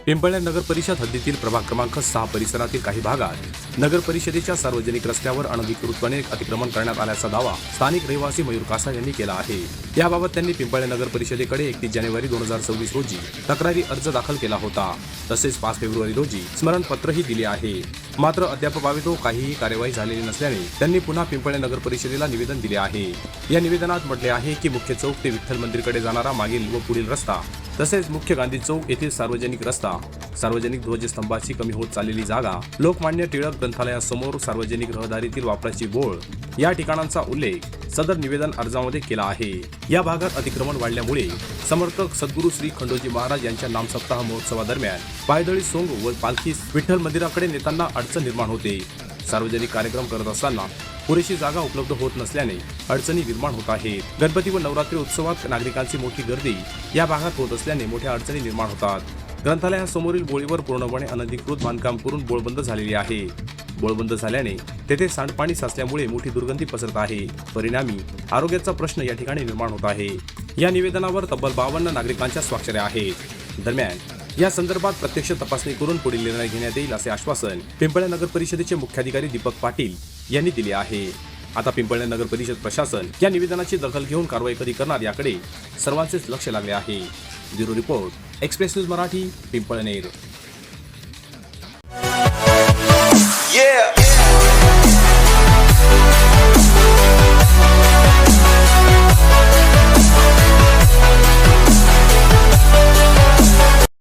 पिंपळणे नगर परिषद हद्दीतील प्रभाग क्रमांक 6 परिसरातील काही भागात नगर परिषदेच्या सार्वजनिक रस्त्यावर अनधिकृतपणे अतिक्रमण करण्यात आल्याचा दावा स्थानिक रहिवासी मयूर कासा यांनी केला आहे। याबाबत त्यांनी पिंपळणे नगर परिषदेकडे 31 जानेवारी 2026 रोजी तक्रारी अर्ज दाखल केला होता। तसेच 5 फेब्रुवारी रोजी स्मरणपत्रही दिले आहे। मात्र अद्याप काहीही कार्यवाही झालेली नसल्याने त्यांनी पुन्हा पिंपळणे नगर परिषदेला निवेदन दिले आहे। या निवेदनात म्हटले आहे की मुख्य चौक ते विठ्ठल मंदिरकडे जाणारा मागील व पुढील रस्ता तसेच मुख्य गांधी चौक येथील सार्वजनिक रस्ता, सार्वजनिक ध्वजस्तंभाची कमी होत चाललेली जागा, लोकमान्य टिळक ग्रंथालयासमोर सार्वजनिक रहदारीतील वापराची बोळ या ठिकाणांचा उल्लेख सदर निवेदन अर्जामध्ये केला आहे। या भागात अतिक्रमण वाढल्यामुळे समर्थक सद्गुरू श्री खंडोजी महाराज यांच्या नामसप्ताह महोत्सवादरम्यान पायदळी सोंग व पालखीस विठ्ठल मंदिराकडे नेताना अडचण निर्माण होते। सार्वजनिक कार्यक्रम करत असताना पुरेशी जागा उपलब्ध होत नसल्याने अडचणी निर्माण होत आहेत। गणपती व नवरात्री उत्सवात नागरिकांची मोठी गर्दी या भागात होत असल्याने मोठ्या अडचणी निर्माण होतात। ग्रंथालयासमोरील बोळीवर पूर्णपणे अनधिकृत बांधकाम करून बोळबंद झालेली आहे। बोळबंद झाल्याने तेथे सांडपाणी साचल्यामुळे मोठी दुर्गंधी पसरत आहे। परिणामी आरोग्याचा प्रश्न या ठिकाणी निर्माण होत आहे। या निवेदनावर तब्बल 52 नागरिकांच्या स्वाक्षऱ्या आहेत। दरम्यान या संदर्भात प्रत्यक्ष तपासणी करून पुढील निर्णय घेण्यात येईल असे आश्वासन पिंपळणे नगर परिषदेचे मुख्याधिकारी दीपक पाटील यांनी दिले आहे। आता पिंपळणे नगर परिषद प्रशासन या निवेदनाची दखल घेऊन कारवाई कधी करणार याकडे सर्वांचेच लक्ष लागले आहे। Bureau report, express news Marathi, Pimpalner.